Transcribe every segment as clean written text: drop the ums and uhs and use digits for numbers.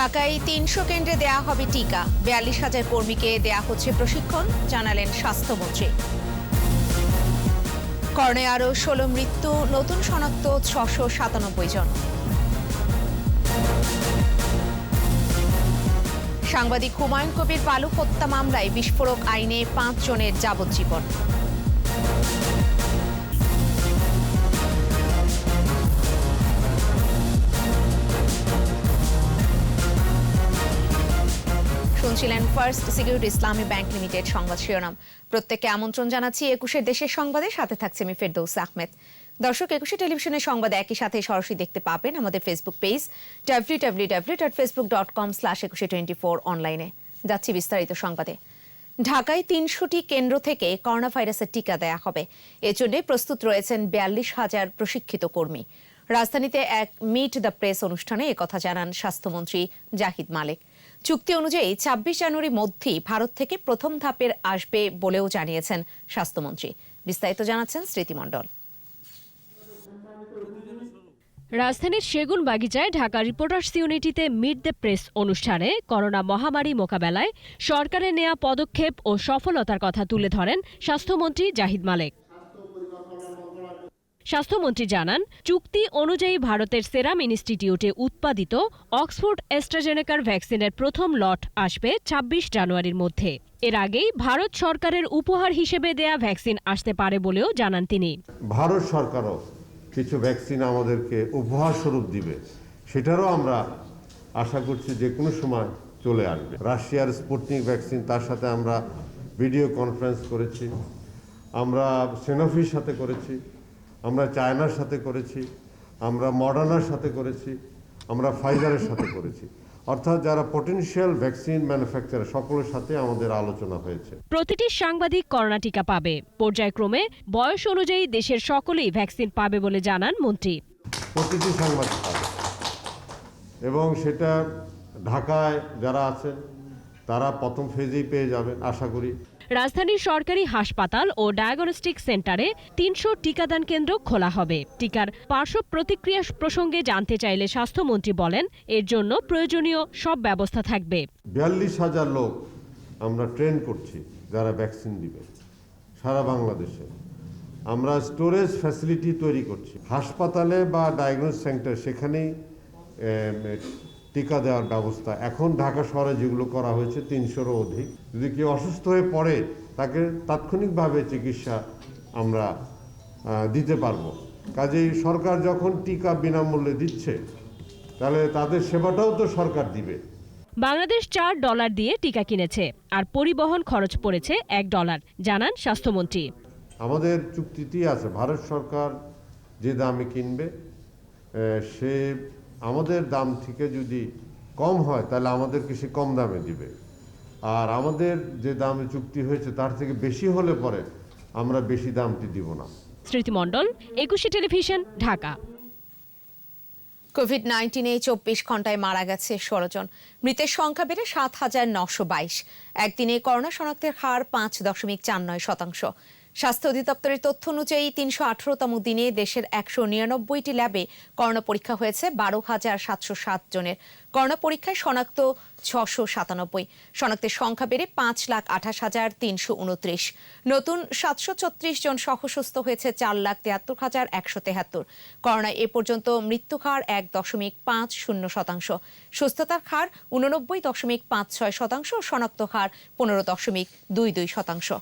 ঢাকায় ৩০০ কেন্দ্রে দেয়া হবে টিকা, ৪২,০০০ কর্মীকে দেয়া হচ্ছে প্রশিক্ষণ, জানালেন স্বাস্থ্যমন্ত্রী। করোনায় আরও ১৬ মৃত্যু, নতুন শনাক্ত ৬৯৭ জন। সাংবাদিক হুমায়ুন কবির পালু হত্যা মামলায় বিস্ফোরক আইনে ৫ জনের যাবজ্জীবন। শুনছিলেন ফার্স্ট সিকিউরিটি ইসলামী ব্যাংক লিমিটেড সংবাদ শিরোনাম। প্রত্যেককে আমন্ত্রণ জানাচ্ছি ২১ দেশের সংবাদে, সাথে থাকছে আমি ফেরদৌস আহমেদ। দর্শক, ২১ টেলিভিশনের সংবাদ একই সাথে সরাসরি দেখতে পাবেন আমাদের ফেসবুক পেজ www.facebook.com/2124 অনলাইনে। যাচ্ছি বিস্তারিত সংবাদে। ঢাকায় ৩০০টি কেন্দ্র থেকে করোনা ভাইরাসের টিকা দেয়া হবে। এজন্য প্রস্তুত রয়েছেন ৪২,০০০ প্রশিক্ষিত কর্মী। রাজধানীতে এক মিট দ্য প্রেস অনুষ্ঠানে একথা জানান স্বাস্থ্যমন্ত্রী জাহিদ মালেক। চুক্তি অনুযায়ী ২৬ জানুয়ারির মধ্যেই ভারত থেকে প্রথম ধাপের আসবে বলেও জানিয়েছেন স্বাস্থ্যমন্ত্রী। বিস্তারিত জানাচ্ছেন স্মৃতি মণ্ডল। রাজধানীর সেগুনবাগিচায় ঢাকা রিপোর্টার্স ইউনিটিতে মিট দ্য প্রেস অনুষ্ঠানে করোনা মহামারী মোকাবেলায় সরকারের নেয়া পদক্ষেপ ও সফলতার কথা তুলে ধরেন স্বাস্থ্যমন্ত্রী জাহিদ মালেক। স্বাস্থ্যমন্ত্রী জানান, চুক্তি অনুযায়ী ভারতের সেরাম ইনস্টিটিউটে উৎপাদিত অক্সফোর্ড অ্যাস্ট্রাজেনেকার ভ্যাকসিনের প্রথম লট আসবে ২৬ জানুয়ারির মধ্যে। এর আগেই ভারত সরকারের উপহার হিসেবে দেয়া ভ্যাকসিন আসতে পারে বলেও জানান তিনি। ভারত সরকারও কিছু ভ্যাকসিন আমাদেরকে উপহার স্বরূপ দিবে, সেটারও আমরা আশা করছি যে কোনো সময় চলে আসবে। রাশিয়ার স্পুটনিক ভ্যাকসিন, তার সাথে আমরা ভিডিও কনফারেন্স করেছি, আমরা সেনোফির সাথে করেছি, আমরা চায়নার সাথে করেছি, আমরা মডার্নার সাথে করেছি, আমরা ফাইজারের সাথে করেছি। অর্থাৎ যারা পটেনশিয়াল ভ্যাকসিন ম্যানুফ্যাকচারার, সকলের সাথে আমাদের আলোচনা হয়েছে। প্রতিটি সাংবাদিক করোনা টিকা পাবে। পর্যায়ক্রমে বয়স অনুযায়ী দেশের সকলেই ভ্যাকসিন পাবে বলে জানান মন্ত্রী। প্রতিটি সাংবাদিক পাবে, এবং সেটা ঢাকায় যারা আছেন তারা প্রথম ফেজেই পেয়ে যাবেন আশা করি। রাজধানীর সরকারি হাসপাতাল ও ডায়াগনস্টিক সেন্টারে ৩০০ টিকাদান কেন্দ্র খোলা হবে। টিকার পার্শ্ব প্রতিক্রিয়া প্রসঙ্গে জানতে চাইলে স্বাস্থ্যমন্ত্রী বলেন, এর জন্য প্রয়োজনীয় সব ব্যবস্থা থাকবে। ৪২,০০০ লোক আমরা ট্রেন করছি যারা ভ্যাকসিন দিবে সারা বাংলাদেশে। আমরা স্টোরেজ ফ্যাসিলিটি তৈরি করছি হাসপাতালে বা ডায়াগনস্টিক সেন্টার, সেখানেই টিকা দেওয়ার ব্যবস্থা এখন ঢাকা শহরে যেগুলো করা হয়েছে ৩০০রও অধিক। যদি কেউ অসুস্থ হয়ে পড়ে তাকে তাৎক্ষণিকভাবে চিকিৎসা আমরা দিতে পারবো। কাজেই সরকার যখন টিকা বিনামূল্যে দিচ্ছে, তাহলে তাদের সেবাটাও তো সরকার দিবে। বাংলাদেশ $৪ দিয়ে টিকা কিনেছে, আর পরিবহন খরচ পড়েছে $1, জানান স্বাস্থ্যমন্ত্রী। আমাদের চুক্তিতেই আছে ভারত সরকার যে দামে কিনবে, সে আমাদের দাম থেকে যদি কম হয় তাহলে আমাদেরকে সে কম দামে দিবে, আর আমাদের যে দামে চুক্তি হয়েছে তার থেকে বেশি হলে পরে আমরা বেশি দামটি দিব না। স্মৃতি মণ্ডল, ২১ টেলিভিশন, ঢাকা। কোভিড-১৯-এ ২৪ ঘন্টায় মারা গেছে ১৬ জন, মৃতের সংখ্যা বেড়ে ৭,৯২২। একদিনে করোনা শনাক্তের হার ৫.৪৯%। স্বাস্থ্য অধিদপ্তরের তথ্য অনুযায়ী ৩১৮তম দিনে দেশের ১৯৯টি ল্যাবে করোনা পরীক্ষা হয়েছে ১২,৭০৭ জনের। করোনা পরীক্ষায় শনাক্ত ৬৯৭। শনাক্তের সংখ্যা বেড়ে ৫,২৮,৩২৯। নতুন ৭৩৬ জন সহ সুস্থ হয়েছে ৪,৭৩,১৭৩। করোনায় এ পর্যন্ত মৃত্যু হার ১.৫০%। সুস্থতার হার ৮৯.৫৬%। শনাক্ত হার ১৫.22%।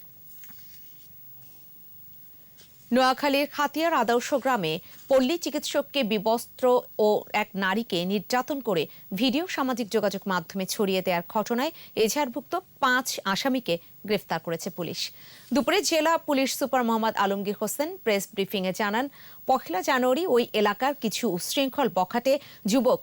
নোয়াখালীর খাতিয়ার আদর্শ গ্রামে পল্লী চিকিৎসককে বিবস্ত্র ও এক নারীকে নির্যাতন করে ভিডিও সামাজিক যোগাযোগ মাধ্যমে ছড়িয়ে দেওয়ার ঘটনায় এজাহারভুক্ত ৫ আসামিকে গ্রেফতার করেছে পুলিশ। দুপুরে জেলা police super Mohammad Alamgir Hossain press ব্রিফিংয়ে জানান, ১ জানুয়ারি ওই এলাকার কিছু উচ্ছৃঙ্খল বখাটে যুবক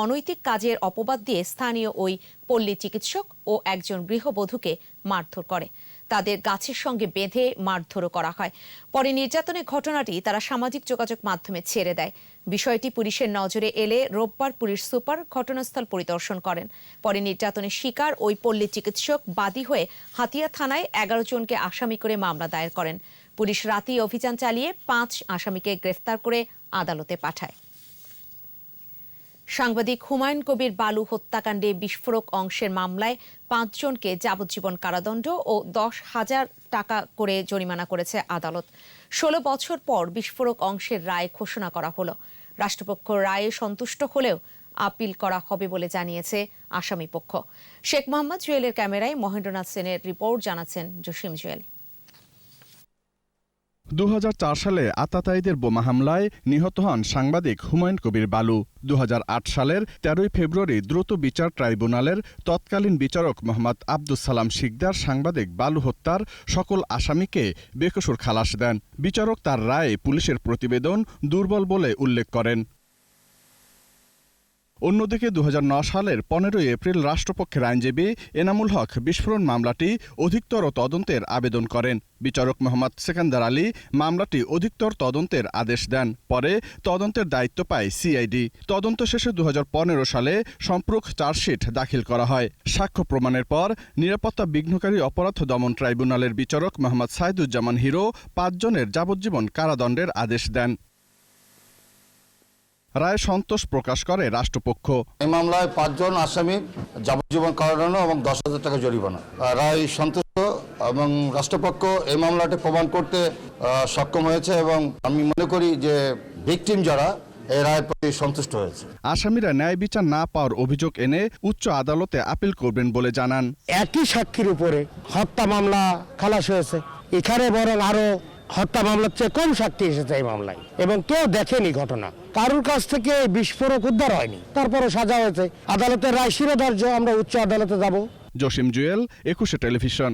অনৈতিক কাজের অপবাদ দিয়ে স্থানীয় ওই পল্লী চিকিৎসক ও একজন গৃহবধূকে মারধর করে। তাদের গাছের সঙ্গে বেঁধে মারধরও করা হয়। পরে নির্যাতনের ঘটনাটি তারা সামাজিক যোগাযোগ মাধ্যমে ছেড়ে দেয়। বিষয়টি পুলিশের নজরে এলে রোববার পুলিশ সুপার ঘটনাস্থল পরিদর্শন করেন। পরে নির্যাতনের শিকার ওই পল্লী চিকিৎসক বাদী হয়ে হাতিয়া থানায় ১১ জনকে আসামি করে মামলা দায়ের করেন। পুলিশ রাতেই অভিযান চালিয়ে ৫ আসামিকে গ্রেফতার করে আদালতে পাঠায়। সাংবাদিক হুমায়ুন কবির বালু হত্যাকাণ্ডে বিস্ফোরক অংশের মামলায় ৫ জনকে যাবজ্জীবন কারাদণ্ড ও ১০,০০০ টাকা করে জরিমানা করেছে আদালত। ১৬ বছর পর বিস্ফোরক অংশের রায় ঘোষণা করা হলো। রাষ্ট্রপক্ষ রায়ে সন্তুষ্ট হলেও আপিল করা হবে বলে জানিয়েছে আসামি পক্ষ। শেখ মোহাম্মদ জুয়েলের ক্যামেরায় মহেন্দ্রনাথ সেনের রিপোর্ট, জানাচ্ছেন জসিম জুয়েল। ২০০৪ সালে আতাতায়ীদের বোমা হামলায় নিহত হন সাংবাদিক হুমায়ুন কবির বালু। ২০০৮ সালের ১৩ ফেব্রুয়ারি দ্রুত বিচার ট্রাইব্যুনালের তৎকালীন বিচারক মোহাম্মদ আব্দুস সালাম শিকদার সাংবাদিক বালু হত্যার সকল আসামিকে বেকসুর খালাস দেন। বিচারক তার রায়ে পুলিশের প্রতিবেদন দুর্বল বলে উল্লেখ করেন। অন্যদিকে ২০০৯ সালের ১৫ এপ্রিল রাষ্ট্রপক্ষের আইনজীবী এনামুল হক বিস্ফোরণ মামলাটি অধিকতর তদন্তের আবেদন করেন। বিচারক মোহাম্মদ সেকান্দার আলী মামলাটি অধিকতর তদন্তের আদেশ দেন। পরে তদন্তের দায়িত্ব পায় সিআইডি। তদন্ত শেষে ২০১৫ সালে সম্পূরক চার্জশিট দাখিল করা হয়। সাক্ষ্য প্রমাণের পর নিরাপত্তা বিঘ্নকারী অপরাধ দমন ট্রাইব্যুনালের বিচারক মোহাম্মদ সাইদুজ্জামান হিরো ৫ জনের যাবজ্জীবন কারাদণ্ডের আদেশ দেন। রায় সন্তোষ প্রকাশ করে রাষ্ট্রপক্ষ। এই মামলায় ৫ জন আসামি যাবজ্জীবন কারাদণ্ড এবং ১০,০০০ টাকা জরিমানা। রায় সন্তুষ্ট এবং রাষ্ট্রপক্ষ এই মামলাটি প্রমাণ করতে সক্ষম হয়েছে এবং আমি মনে করি যে ভিকটিম যারা এই রায়ের প্রতি সন্তুষ্ট হয়েছে। আসামিরা ন্যায় বিচার না পাওয়ার অভিযোগ এনে উচ্চ আদালতে আপিল করবেন বলে জানান। একই সাক্ষীর উপরে হত্যা মামলা খালাস হয়েছে, এখানে বরং আরো হত্যা মামলার চেয়ে কম সাক্ষী এসেছে এই মামলায় এবং কেউ দেখেনি ঘটনা, কারোর কাছ থেকে বিস্ফোরক উদ্ধার হয়নি, তারপরও সাজা হয়েছে। আদালতের রায় শিরোধার্য, আমরা উচ্চ আদালতে যাব। জসিম জুয়েল, ২১ টেলিভিশন।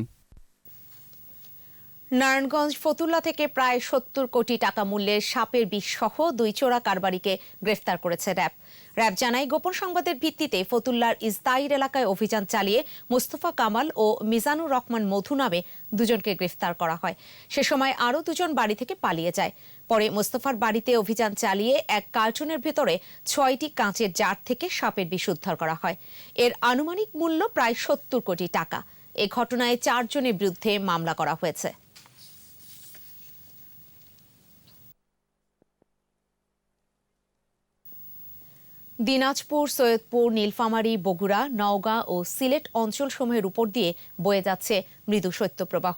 নারায়ণগঞ্জ ফতুল্লা থেকে প্রায় ৭০ কোটি টাকা মূল্যের সাপের বিষ সহ ২ চোরা কারবারিকে গ্রেফতার করেছে র্যাব। র্যাব জানায়, গোপন সংবাদের ভিত্তিতে ফতুল্লার ইজতাইর এলাকায় অভিযান চালিয়ে মোস্তফা কামাল ও মিজানুর রহমান মধু নামে ২ জনকে গ্রেফতার করা হয়। সে সময় আরও ২ জন বাড়ি থেকে পালিয়ে যায়। পরে মোস্তফার বাড়িতে অভিযান চালিয়ে এক কার্টুনের ভেতরে ৬টি কাঁচের জার থেকে সাপের বিষ উদ্ধার করা হয়। এর আনুমানিক মূল্য প্রায় ৭০ কোটি টাকা। এ ঘটনায় ৪ জনের বিরুদ্ধে মামলা করা হয়েছে। দিনাজপুর, সৈয়দপুর, নীলফামারী, বগুড়া, নওগাঁ ও সিলেট অঞ্চলসমূহের উপর দিয়ে বয়ে যাচ্ছে মৃদু শৈত্যপ্রবাহ।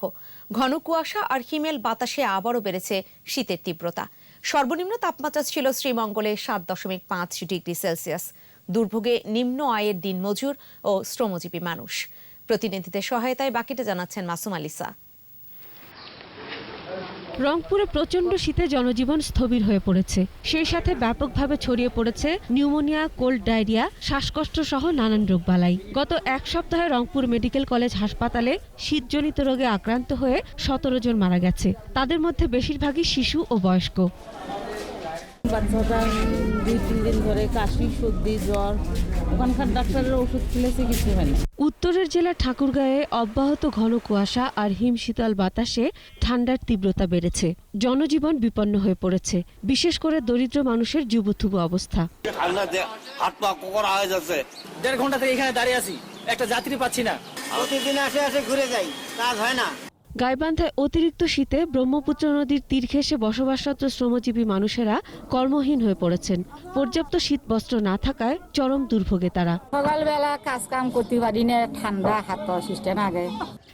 ঘন কুয়াশা আর হিমেল বাতাসে আবারও বেড়েছে শীতের তীব্রতা। সর্বনিম্ন তাপমাত্রা ছিল শ্রীমঙ্গলে ৭.৫ ডিগ্রি সেলসিয়াস। দুর্ভোগে নিম্ন আয়ের দিনমজুর ও শ্রমজীবী মানুষ। প্রতিনিধিদের সহায়তায় বাকিটা জানাচ্ছেন মাসুম আলিসা। রংপুরে প্রচণ্ড শীতে জনজীবন স্থবির হয়ে পড়েছে। সেই সাথে ব্যাপকভাবে ছড়িয়ে পড়েছে নিউমোনিয়া, কোল্ড ডায়রিয়া, শ্বাসকষ্ট সহ নানান রোগবালাই। গত এক সপ্তাহে রংপুর মেডিকেল কলেজ হাসপাতালে শীতজনিত রোগে আক্রান্ত হয়ে ১৭ জন মারা গেছে। তাদের মধ্যে বেশিরভাগই শিশু ও বয়স্ক। বাচ্চাটা ২-৩ দিন ধরে কাশি, সর্দি, জ্বর, ওখানকার ডাক্তারের ওষুধ খেলেছে, কিছু হয়নি। উত্তরের জেলা ঠাকুরগাঁয়ে অব্যাহত ঘন কুয়াশা আর হিমশীতল বাতাসে ঠান্ডার তীব্রতা বেড়েছে। জনজীবন বিপন্ন হয়ে পড়েছে, বিশেষ করে দরিদ্র মানুষের জুবুথুবু অবস্থা। হাত পা কোকড়া হয়ে যাচ্ছে। ১.৫ ঘন্টা থেকে এখানে দাঁড়িয়ে আছি, একটা যাত্রী পাচ্ছি না। প্রতিদিন আসে আসে ঘুরে যাই, কাজ হয় না। গাইবান্ধায় অতিরিক্ত শীতে ব্রহ্মপুত্র নদীর তীর ঘেঁষে বসবাসরত শ্রমজীবী মানুষেরা কর্মহীন হয়ে পড়েছেন। পর্যাপ্ত শীত বস্ত্র না থাকায় চরম দুর্ভোগে তারা। সকালবেলা কাজ কাম করতে পারি না, ঠান্ডা, হাত পা সিস্টেম আগে।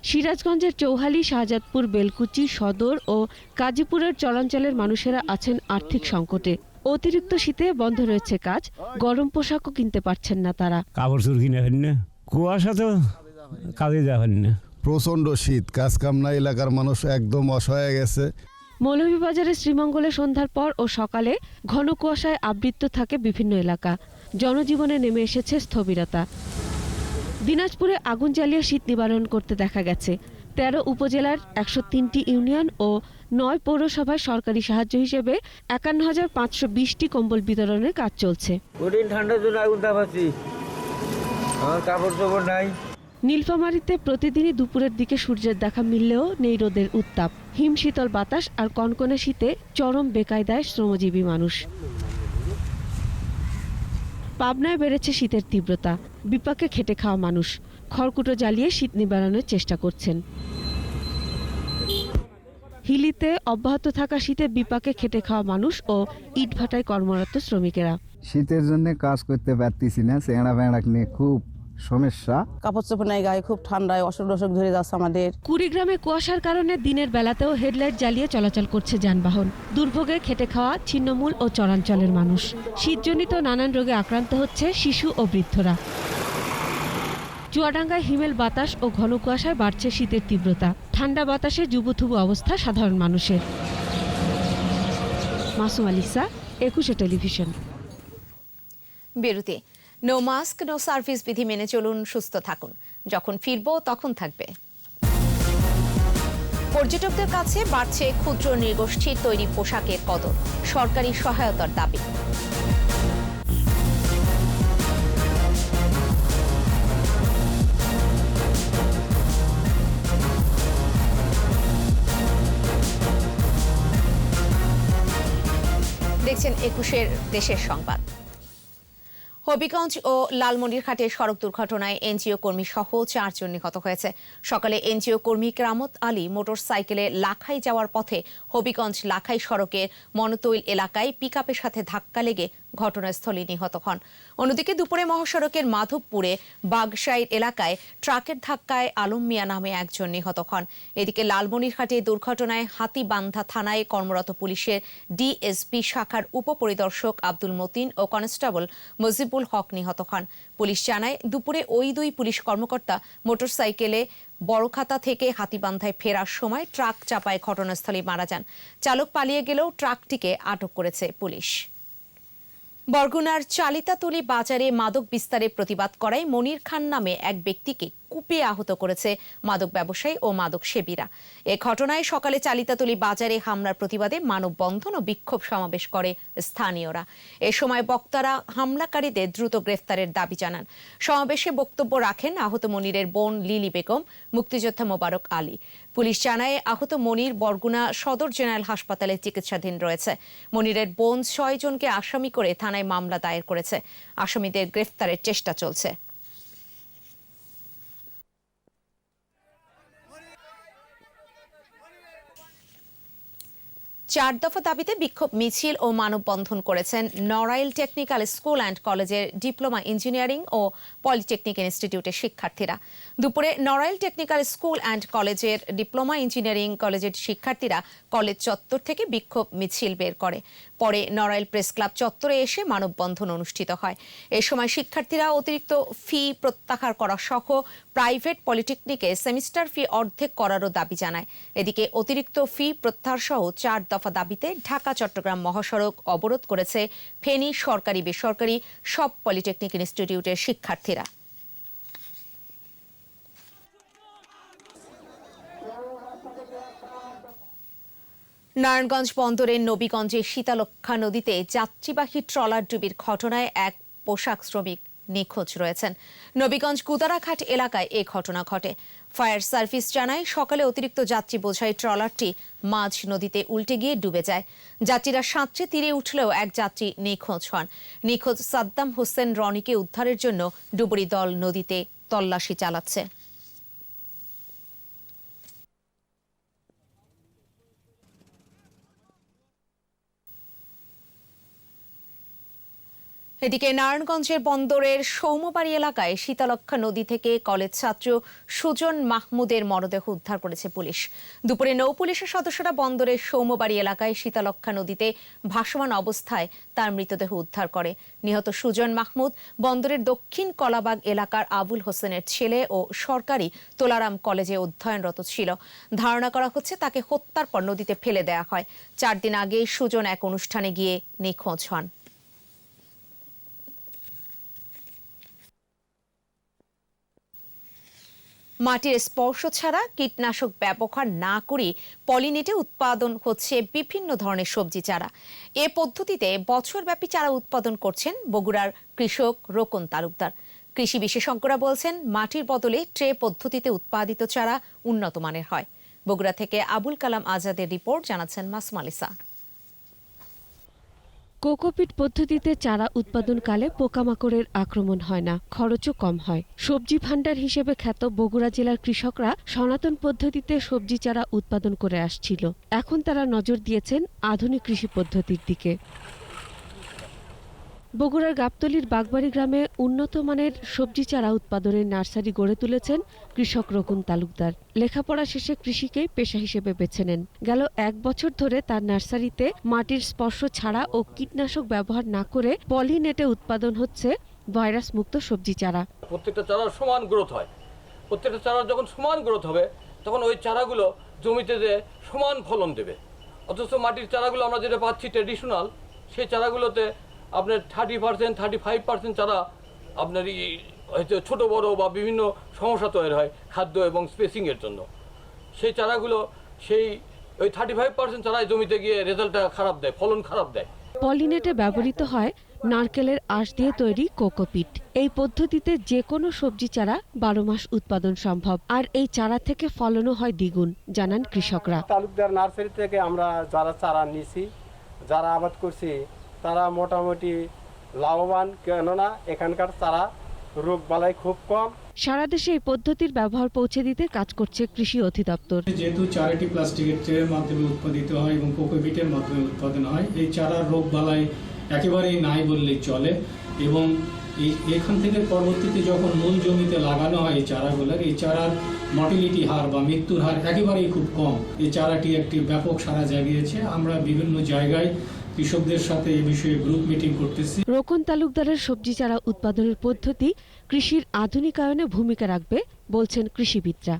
সিরাজগঞ্জের চৌহালি, শাহজাদপুর, বেলকুচি, সদর ও গাজীপুরের চরাঞ্চলের মানুষেরা আছেন আর্থিক সংকটে। অতিরিক্ত শীতে বন্ধ রয়েছে কাজ, গরম পোশাকও কিনতে পারছেন না তারা। কাপড় চোর কিনে ফেলেন না, কুয়াশা তো কাজে যাবেন না। প্রচণ্ড শীত, কাজ কাম না, এলাকার মানুষ একদম অসহায় গেছে। মৌলভীবাজারে শ্রীমঙ্গলে সন্ধ্যার পর ও সকালে ঘন কুয়াশায় আবৃত থাকে বিভিন্ন এলাকা। জনজীবনে নেমে এসেছে স্থবিরতা। দিনাজপুরে আগুন জ্বালিয়ে শীত নিবারণ করতে দেখা গেছে। ১৩ উপজেলার ১০৩টি ইউনিয়ন ও ৯ পৌরসভায় সরকারি সাহায্য হিসেবে ৫১,৫২০টি কম্বল বিতরণের কাজ চলছে। কঠিন ঠান্ডার জন্য আগুন তাপাচ্ছি, আমার কাপড় চোপড় নাই। নীলফামারীতে প্রতিদিনই দুপুরের দিকে সূর্যের দেখা মিললেও নেই রোদের উত্তাপ। হিমশীতল বাতাস আর কনকনে শীতে চরম বেকায়দায় শ্রমজীবী মানুষ। পাবনায় বেড়েছে শীতের তীব্রতা। বিপাকে খেটে খাওয়া মানুষ খড়কুটো জ্বালিয়ে শীত নিবারণের চেষ্টা করছেন। হিলিতে অব্যাহত থাকা শীতে বিপাকে খেটে খাওয়া মানুষ ও ইটভাটায় কর্মরত শ্রমিকেরা। শীতের জন্য কাজ করতে পারতেছি না, চেংড়া বেংড়া নিয়ে খুব সমস্যা। কাপড় চোপড় নাই গায়ে, খুব ঠান্ডায় অসুখ টসুখ ধরে যাচ্ছে আমাদের। কুড়িগ্রামে কুয়াশার কারণে দিনের বেলাতেও হেডলাইট জ্বালিয়ে চলাচল করছে যানবাহন। দুর্ভোগে খেটে খাওয়া ছিন্নমূল ও চরাঞ্চলের মানুষ। শীতজনিত নানান রোগে আক্রান্ত হচ্ছে শিশু ও বৃদ্ধরা। চুয়াডাঙ্গায় হিমেল বাতাস ও ঘন কুয়াশায় বাড়ছে শীতের তীব্রতা। ঠান্ডা বাতাসে জুবুথুবু অবস্থা সাধারণ মানুষের। মাসুম আলিসা, 21 টেলিভিশন। বিরতি। নো মাস্ক নো সার্ভিস বিধি মেনে চলুন, সুস্থ থাকুন। যখন ফিরবো তখন থাকবে। পর্যটকদের কাছে বাড়ছে ক্ষুদ্র নৃগোষ্ঠীর তৈরি পোশাকের কদর, সরকারি সহায়তার দাবি। দেখছেন 21 দেশের সংবাদ। হবিগঞ্জ ও লালমনিরহাটে সড়ক দুর্ঘটনায় এনজিও কর্মী সহ 4 জন নিহত হয়েছে। সকালে এনজিও কর্মী কেরামত আলী মোটরসাইকেলে লাখাই যাওয়ার পথে হবিগঞ্জ লাখাই সড়কের মনতৈল এলাকায় পিকআপের সাথে ধাক্কা লেগে ঘটনাস্থলে নিহত হন। অন্যদিকে দুপুরে মহাসড়কের মাধবপুরে বাগসাইর এলাকায় ট্রাকের ধাক্কায় আলম মিয়া নামে একজন নিহত হন। এদিকে লালমনিরহাটে দুর্ঘটনায় হাতিবান্ধা থানায় কর্মরত পুলিশের ডিএসপি শাখার উপপরিদর্শক আব্দুল মতিন ও কনস্টেবল মজিবুল হক নিহত হন। পুলিশ জানায় দুপুরে ওই দুই পুলিশ কর্মকর্তা মোটরসাইকেলে বড়খাতা থেকে হাতিবান্ধায় ফেরার সময় ট্রাক চাপায় ঘটনাস্থলে মারা যান। চালক পালিয়ে গেলেও ট্রাকটিকে আটক করেছে পুলিশ। বরগুনার চালিতাতুলি বাজারে মাদক বিস্তারের প্রতিবাদ করায় মনির খান নামে এক ব্যক্তিকে কুপিয়ে আহত করেছে মাদক ব্যবসায়ী ও মাদক সেবীরা। এ ঘটনায় সকালে চালিতাতুলি বাজারে হামলার প্রতিবাদে মানববন্ধন ও বিক্ষোভ সমাবেশ করে স্থানীয়রা। এ সময় বক্তারা হামলাকারীদের দ্রুত গ্রেফতারের দাবি জানান। সমাবেশে বক্তব্য রাখেন আহত মনিরের বোন লিলি বেগম, মুক্তিযোদ্ধা মোবারক আলী। পুলিশ জানায় আহত মনির বরগুনা সদর জেনারেল হাসপাতালে চিকিৎসাধীন রয়েছে। মনিরের বোন 6 জনকে আসামি করে থানায় মামলা দায়ের করেছে। আসামিদের গ্রেফতারের চেষ্টা চলছে। চার দফা দাবিতে বিক্ষোভ মিছিল ও মানববন্ধন করেছেন নড়াইল টেকনিক্যাল স্কুল অ্যান্ড কলেজের ডিপ্লোমা ইঞ্জিনিয়ারিং ও পলিটেকনিক ইনস্টিটিউটের শিক্ষার্থীরা। দুপুরে নড়াইল টেকনিক্যাল স্কুল অ্যান্ড কলেজের ডিপ্লোমা ইঞ্জিনিয়ারিং কলেজের শিক্ষার্থীরা কলেজ চত্বর থেকে বিক্ষোভ মিছিল বের করে। পরে নড়াইল প্রেস ক্লাব চত্বরে এসে মানববন্ধন অনুষ্ঠিত হয়। এ সময় শিক্ষার্থীরা অতিরিক্ত ফি প্রত্যাহার করা সহ প্রাইভেট পলিটেকনিকে সেমিস্টার ফি অর্ধেক করারও দাবি জানায়। এদিকে অতিরিক্ত ফি প্রত্যাহার সহ 4 দফা দাবিতে ঢাকা চট্টগ্রাম মহাসড়ক অবরোধ করেছে ফেনী সরকারি বেসরকারি সব পলিটেকনিক ইনস্টিটিউটের শিক্ষার্থীরা। নারায়ণগঞ্জ বন্দরের নবীগঞ্জে শীতলক্ষা নদীতে যাত্রীবাহী ট্রলার ডুবির ঘটনায় এক পোশাক শ্রমিক নিখোঁজ রয়েছেন। নবীগঞ্জ গুদারাঘাট এলাকায় এই ঘটনা ঘটে। ফায়ার সার্ভিস জানায় সকালে অতিরিক্ত যাত্রী বোঝাই ট্রলারটি মাঝ নদীতে উল্টে গিয়ে ডুবে যায়। যাত্রীরা সাঁতরে তীরে উঠলেও এক যাত্রী নিখোঁজ হন। নিখোঁজ সাদ্দাম হোসেন রনিকে উদ্ধারের জন্য ডুবুরি দল নদীতে তল্লাশি চালাচ্ছে। এদিকে নারায়ণগঞ্জের বন্দরের সৌমবাড়ি এলাকায় শীতলক্ষা নদী থেকে কলেজ ছাত্র সুজন মাহমুদের মরদেহ উদ্ধার করেছে পুলিশ। দুপুরে নৌ পুলিশের সদস্যরা বন্দরের সৌমবাড়ি এলাকায় শীতলক্ষা নদীতে ভাসমান অবস্থায় তার মৃতদেহ উদ্ধার করে। নিহত সুজন মাহমুদ বন্দরের দক্ষিণ কলাবাগ এলাকার আবুল হোসেনের ছেলে ও সরকারি তোলারাম কলেজে অধ্যয়নরত ছিল। ধারণা করা হচ্ছে তাকে হত্যার পর নদীতে ফেলে দেওয়া হয়। 4 দিন আগে সুজন এক অনুষ্ঠানে গিয়ে নিখোঁজ হন। মাটির স্পর্শ ছাড়া কীটনাশক ব্যবহার না করে পলিনেটে উৎপাদন হচ্ছে বিভিন্ন ধরনের সবজি চারা। এ পদ্ধতিতে বছরব্যাপী চারা উৎপাদন করছেন বগুড়ার কৃষক রোকন তালুকদার। কৃষি বিশেষজ্ঞরা বলছেন মাটির বদলে ট্রে পদ্ধতিতে উৎপাদিত চারা উন্নত মানের হয়। বগুড়া থেকে আবুল কালাম আজাদের রিপোর্ট, জানাচ্ছেন মাসুম আলিসা। কোকোপিট পদ্ধতিতে চারা উৎপাদনকালে পোকামাকড়ের আক্রমণ হয় না, খরচও কম হয়। সবজি ভান্ডার হিসেবে খ্যাত বগুড়া জেলার কৃষকরা সনাতন পদ্ধতিতে সবজি চারা উৎপাদন করে আসছিল। এখন তারা নজর দিয়েছেন আধুনিক কৃষি পদ্ধতির দিকে। বগুড়ার গাবতলীর বাগবাড়ি গ্রামে উন্নত মানের সবজি চারা উৎপাদনের নার্সারি গড়ে তুলেছেন কৃষক রকুন তালুকদার। লেখাপড়া শেষে কৃষিকে পেশা হিসেবে বেছে নেন। গেল 1 বছর ধরে তার নার্সারিতে মাটির স্পর্শ ছাড়া ও কীটনাশক ব্যবহার না করে পলিনেটে উৎপাদন হচ্ছে ভাইরাস মুক্ত সবজি চারা। প্রত্যেকটা চারার সমান গ্রোথ হয়। প্রত্যেকটা চারার যখন সমান গ্রোথ হবে তখন ওই চারাগুলো জমিতে যে সমান ফলন দেবে। অথচ মাটির চারাগুলো আমরা যেটা পাচ্ছি ট্র্যাডিশনাল, সেই চারাগুলোতে আপনার 30% 35% চারা আপনার হয়তো ছোটো বড়ো বা বিভিন্ন সমস্যা তৈরি হয় খাদ্য এবং স্পেসিংয়ের জন্য। সেই চারাগুলো ওই 35% চারায় জমিতে গিয়ে রেজাল্টটা খারাপ দেয়, ফলন খারাপ দেয়। পলিনেটে ব্যবহৃত হয় নারকেলের আঁশ দিয়ে তৈরি কোকোপিট। এই পদ্ধতিতে যে কোনো সবজি চারা 12 মাস উৎপাদন সম্ভব, আর এই চারা থেকে ফলনও হয় দ্বিগুণ, জানান কৃষকরা। তালুকদার নার্সারি থেকে আমরা যারা চারা নিছি, যারা আবাদ করছি, তারা মোটামুটি লাভবান, কেননা এখানকার চারা রোগ বালাই খুব কম। সারা দেশে এই পদ্ধতির ব্যবহার পৌঁছে দিতে কাজ করছে কৃষি অধিদপ্তর। যেহেতু চারাটি প্লাস্টিকের ট্রের মাধ্যমে উৎপাদিত হয় এবং কোকোপিটের মাধ্যমে উৎপাদন হয়, এই চারার রোগ বালাই একেবারেই নাই বললেই চলে। এবং এখান থেকে পরবর্তীতে যখন মূল জমিতে লাগানো হয় এই চারাগুলোর, এই চারার মর্টিলিটি হার বা মৃত্যুর হার একেবারেই খুব কম। এই চারাটি একটি ব্যাপক সাড়া জাগিয়েছে। আমরা বিভিন্ন জায়গায় কৃষকদের সাথে এই বিষয়ে গ্রুপ মিটিং করতেছি। রকুন তালুকদারের সবজি চারা উৎপাদনের পদ্ধতি কৃষির আধুনিকায়নে ভূমিকা রাখবে বলছেন কৃষিবিদরা।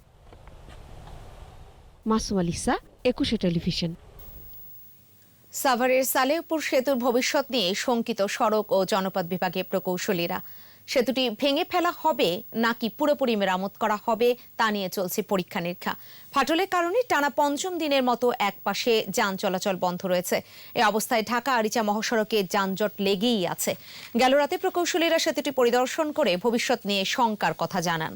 মাসুম আলিসা, 21 টেলিভিশন। সাভারের সালেহপুর সেতুর ভবিষ্যৎ নিয়ে শঙ্কিত সড়ক ও জনপথ বিভাগের প্রকৌশলীরা। সেতুটি ভেঙে ফেলা হবে নাকি পুরোপুরি মেরামত করা হবে তা নিয়ে চলছে পরীক্ষা নিরীক্ষা। ফাটলের কারণে টানা 5ম দিনের মতো একপাশে যান চলাচল বন্ধ রয়েছে। এ অবস্থায় ঢাকা আরিচা মহাসড়কে যানজট লেগেই আছে। গেল রাতে প্রকৌশলীরা সেতুটি পরিদর্শন করে ভবিষ্যৎ নিয়ে শঙ্কার কথা জানান।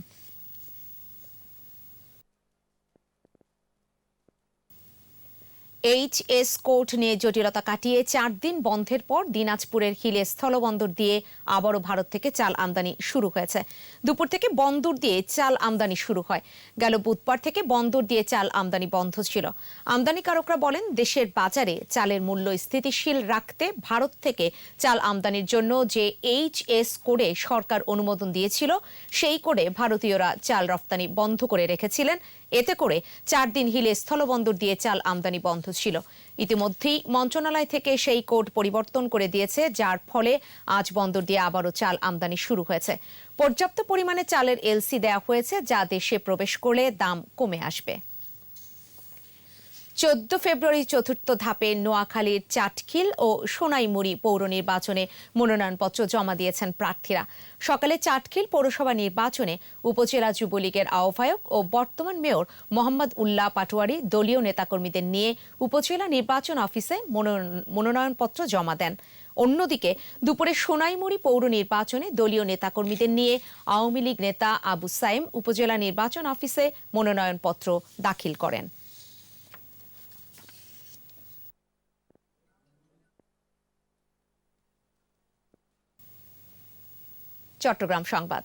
এইচএস কোর্ট নিয়ে জটিলতা কাটিয়ে 4 দিন বন্ধের পর দিনাজপুরের হিলে স্থলবন্দর দিয়ে আবারও ভারত থেকে চাল আমদানি শুরু হয়েছে। দুপুর থেকে বন্দর দিয়ে চাল আমদানি শুরু হয়। গেল বুধবার থেকে বন্দর দিয়ে চাল আমদানি বন্ধ ছিল। আমদানিকারকরা বলেন, দেশের বাজারে চালের মূল্য স্থিতিশীল রাখতে ভারত থেকে চাল আমদানির জন্য যে এইচএস কোডে সরকার অনুমোদন দিয়েছিল, সেই কোডে ভারতীয়রা চাল রফতানি বন্ধ করে রেখেছিলেন। এতে করে 4 দিন হিলে স্থলবন্দর দিয়ে চাল আমদানি বন্ধ ছিল। ইতিমধ্যেই মন্ত্রণালয় থেকে সেই কোড পরিবর্তন করে দিয়েছে, যার ফলে আজ বন্দর দিয়ে আবারও চাল আমদানি শুরু হয়েছে। পর্যাপ্ত পরিমাণে চালের এলসি দেওয়া হয়েছে, যা দেশে প্রবেশ করলে দাম কমে আসবে। 14 ফেব্রুয়ারি চতুর্থ ধাপে নোয়াখালীর চাটখিল ও সোনাইমুড়ি পৌর নির্বাচনে মনোনয়নপত্র জমা দিয়েছেন প্রার্থীরা। সকালে চাটখিল পৌরসভা নির্বাচনে উপজেলা যুবলীগের আহ্বায়ক ও বর্তমান মেয়র মোহাম্মদ উল্লাহ পাটোয়ারি দলীয় নেতাকর্মীদের নিয়ে উপজেলা নির্বাচন অফিসে মনোনয়নপত্র জমা দেন। অন্যদিকে দুপুরে সোনাইমুড়ি পৌর নির্বাচনে দলীয় নেতাকর্মীদের নিয়ে আওয়ামী লীগ নেতা আবু সাইম উপজেলা নির্বাচন অফিসে মনোনয়নপত্র দাখিল করেন। চট্টগ্রাম সংবাদ।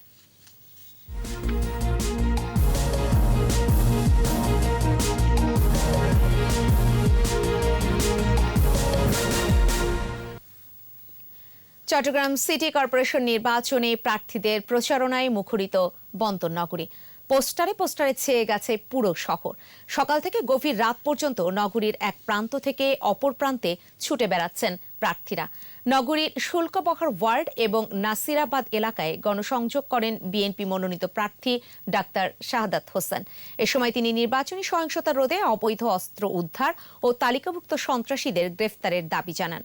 চট্টগ্রাম সিটি কর্পোরেশন নির্বাচনে প্রার্থীদের প্রচারণায় মুখরিত বন্দর নগরী। পোস্টারে ছেয়ে গেছে পুরো শহর। সকাল থেকে গভীর রাত পর্যন্ত নগরীর এক প্রান্ত থেকে অপর প্রান্তে ছুটে বেড়াচ্ছেন প্রার্থীরা। নগরীর শুল্কবহর ওয়ার্ড এবং নাসিরাবাদ এলাকায় গণসংযোগ করেন বিএনপি মনোনীত প্রার্থী ডাক্তার শাহাদাত হোসেন। এ সময় তিনি নির্বাচনী সহিংসতা রোধে অবৈধ অস্ত্র উদ্ধার ও তালিকাভুক্ত সন্ত্রাসীদের গ্রেফতারের দাবি জানান।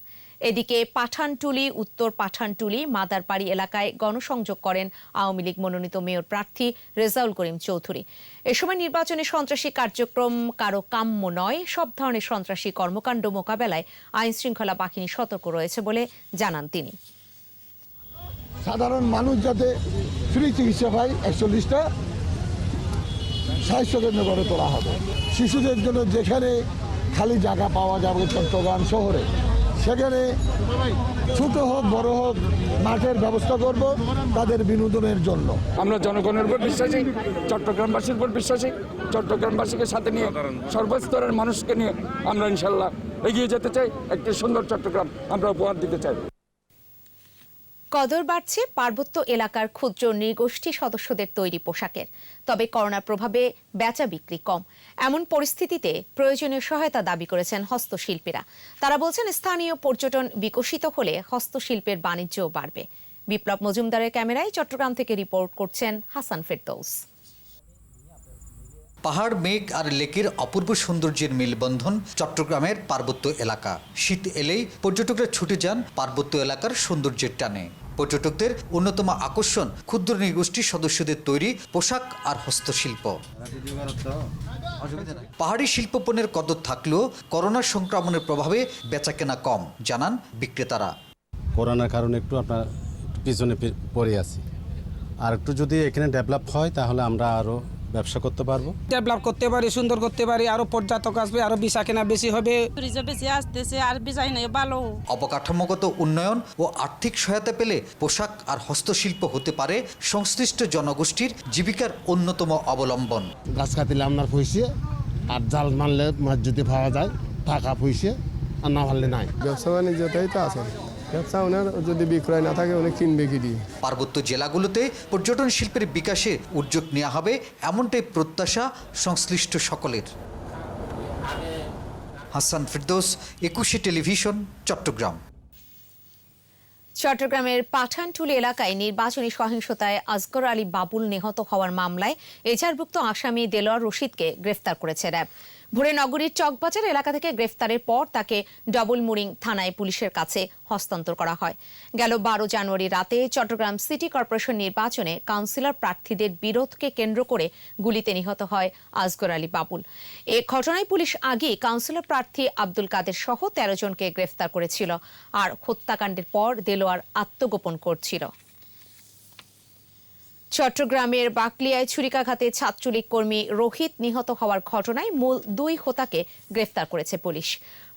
এদিকে পাঠানটুলি, উত্তর পাঠানটুলি, মাদারবাড়ি এলাকায় গণসংযোগ করেন আওয়ামী লীগ মনোনীত মেয়র প্রার্থী রেজাউল করিম চৌধুরী। এ সময় নির্বাচনে সন্ত্রাসী কার্যক্রম কারো কাম্য নয়, সব ধরনের সন্ত্রাসী কর্মকাণ্ড মোকাবেলায় আইন শৃঙ্খলা বাহিনী সতর্ক রয়েছে বলে জানান তিনি। সাধারণ মানুষ যাতে ফ্রি চিকিৎসা পায় 41টা স্বাস্থ্যকেন্দ্র গড়ে তোলা হবে। শিশুদের জন্য যেখানে খালি জায়গা পাওয়া যাবে চট্টগ্রাম শহরে, সেখানে ছোট হোক বড় হোক মাঠের ব্যবস্থা করব তাদের বিনোদনের জন্য। আমরা জনগণের উপর বিশ্বাসী, চট্টগ্রামবাসীর উপর বিশ্বাসী। চট্টগ্রামবাসীকে সাথে নিয়ে সর্বস্তরের মানুষকে নিয়ে আমরা ইনশাল্লাহ এগিয়ে যেতে চাই। একটি সুন্দর চট্টগ্রাম আমরা উপহার দিতে চাই। কদর বাড়ছে পার্বত্য এলাকার ক্ষুদ্র নৃগোষ্ঠী সদস্যদের তৈরি পোশাকের। তবে করোনার প্রভাবে বেচা বিক্রি কম। এমন পরিস্থিতিতে প্রয়োজনীয় সহায়তা দাবি করেছেন হস্তশিল্পীরা। তারা বলছেন, স্থানীয় পর্যটন বিকশিত হলে হস্তশিল্পের বাণিজ্যও বাড়বে। বিপ্লব মজুমদারের ক্যামেরায় চট্টগ্রাম থেকে রিপোর্ট করছেন হাসান ফেরদৌস। পাহাড়, মেঘ আর লেকের অপূর্ব সৌন্দর্যের মেলবন্ধন চট্টগ্রামের পার্বত্য এলাকা। শীত এলেই পর্যটকরা ছুটে যান পার্বত্য এলাকার সৌন্দর্যের টানে। পর্যটকদের অন্যতম আকর্ষণ ক্ষুদ্র নৃগোষ্ঠীর সদস্যদের তৈরি পোশাক আর হস্তশিল্প। পাহাড়ি শিল্পপণ্যের কদর থাকলেও করোনা সংক্রমণের প্রভাবে বেচাকেনা কম, জানান বিক্রেতারা। করোনার কারণে একটু আপনার পিছনে পড়ে আছি, আর একটু যদি এখানে ডেভেলপ হয় তাহলে আমরা আরও ব্যবসা করতে পারবো, ডেভেলপ করতে পারি, সুন্দর করতে পারি, আরো পর্যটক আসবে, আরো বেচা কেনা বেশি হবে, বেশি আসতেছে আর বেচাই নাই ভালো। অবকাঠামোগত উন্নয়ন ও আর্থিক সহায়তা পেলে পোশাক আর হস্তশিল্প হতে পারে সংশ্লিষ্ট জনগোষ্ঠীর জীবিকার অন্যতম অবলম্বন। গাছ কাটিলে আপনার পয়সা, আর জাল মারলে মাছ যদি পাওয়া যায় টাকা পয়সা, আর না পারলে নাই। ব্যবসা বাণিজ্যটাই তো আছে, ব্যবসা ওনার যদি বিক্রয় না থাকে উনি কিনবে কি দিয়ে। পার্বত্য জেলাগুলোতে পর্যটন শিল্পের বিকাশে উদ্যোগ নেওয়া হবে, এমনটাই প্রত্যাশা সংশ্লিষ্ট সকলের। হাসান ফেরদৌস, 21 টেলিভিশন, চট্টগ্রাম। চট্টগ্রামের পাঠানটুলি এলাকায় নির্বাচনী সহিংসতায় আসগর আলী বাবুল নিহত হওয়ার মামলায় এজাহারভুক্ত আসামি দেলোয়ার রশিদকে গ্রেফতার করেছে র্যাব। ভোরে নগরীর চকবাজার এলাকা থেকে গ্রেফতারের পর তাকে ডবল মুরিং থানায় পুলিশের কাছে হস্তান্তর করা হয়। গেল 12 জানুয়ারি রাতে চট্টগ্রাম সিটি কর্পোরেশন নির্বাচনে কাউন্সিলর প্রার্থীদের বিরোধকে কেন্দ্র করে গুলিতে নিহত হয় আসগর আলী বাবুল। এ ঘটনায় পুলিশ আগেই কাউন্সিলর প্রার্থী আব্দুল কাদের সহ 13 জনকে গ্রেফতার করেছিল, আর হত্যাকাণ্ডের পর দেলোয়ার আত্মগোপন করছিল। চট্টগ্রামের বাকলিয়ায় ছুরিকাঘাতে ছাত্রলীগ কর্মী রোহিত নিহত হওয়ার ঘটনায় মূল 2 হোতাকে গ্রেফতার করেছে পুলিশ।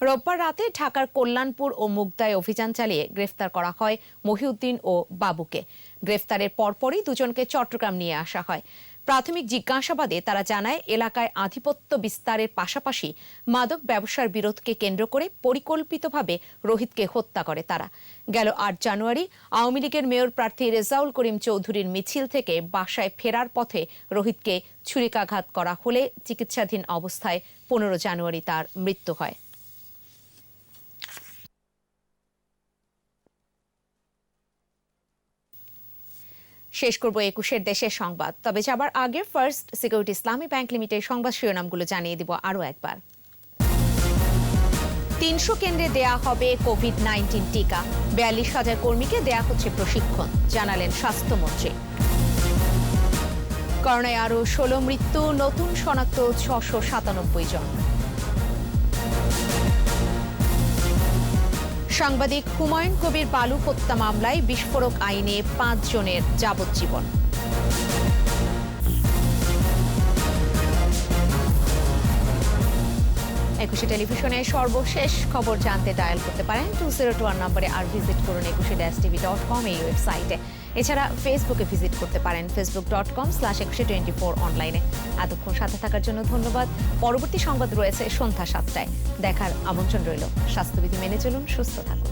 রোববার রাতে ঢাকার কল্যাণপুর ও মুগদায় অভিযান চালিয়ে গ্রেফতার করা হয় মহিউদ্দিন ও বাবুকে। গ্রেফতারের পরপরই দুজনকে চট্টগ্রাম নিয়ে আসা হয়। প্রাথমিক জিজ্ঞাসাবাদে তারা জানায়, এলাকায় আধিপত্য বিস্তারের পাশাপাশি মাদক ব্যবসার বিরোধকে কেন্দ্র করে পরিকল্পিতভাবে রোহিতকে হত্যা করে তারা। গেল 8 জানুয়ারি আওয়ামী লীগের মেয়র প্রার্থী রেজাউল করিম চৌধুরীর মিছিল থেকে বাসায় ফেরার পথে রোহিতকে ছুরিকাঘাত করা হলে চিকিৎসাধীন অবস্থায় 15 জানুয়ারি তার মৃত্যু হয়। শেষ করব 21 দেশের সংবাদ। তবে যাবার আগে ফার্স্ট সিকিউরিটি ইসলামী ব্যাংক লিমিটেড সংবাদ শিরোনামগুলো জানিয়ে দিব আরও একবার। 300 কেন্দ্রে দেয়া হবে কোভিড-19 টিকা। 42,000 কর্মীকে দেয়া হচ্ছে প্রশিক্ষণ, জানালেন স্বাস্থ্যমন্ত্রী। করোনায় আরও 16 মৃত্যু, নতুন শনাক্ত 697 জন। সাংবাদিক হুমায়ুন কবির বালু হত্যা মামলায় বিস্ফোরক আইনে 5 জনের যাবজ্জীবন। 21 টেলিভিশনের সর্বশেষ খবর জানতে ডায়াল করতে পারেন 2021 নম্বরে, আর ভিজিট করুন 21tv.com এই ওয়েবসাইটে। এছাড়া ফেসবুকে ভিজিট করতে পারেন facebook.com/2124 অনলাইনে। এতক্ষণ সাথে থাকার জন্য ধন্যবাদ। পরবর্তী সংবাদ রয়েছে সন্ধ্যা 7টায়। দেখার আমন্ত্রণ রইল। স্বাস্থ্যবিধি মেনে চলুন, সুস্থ থাকুন।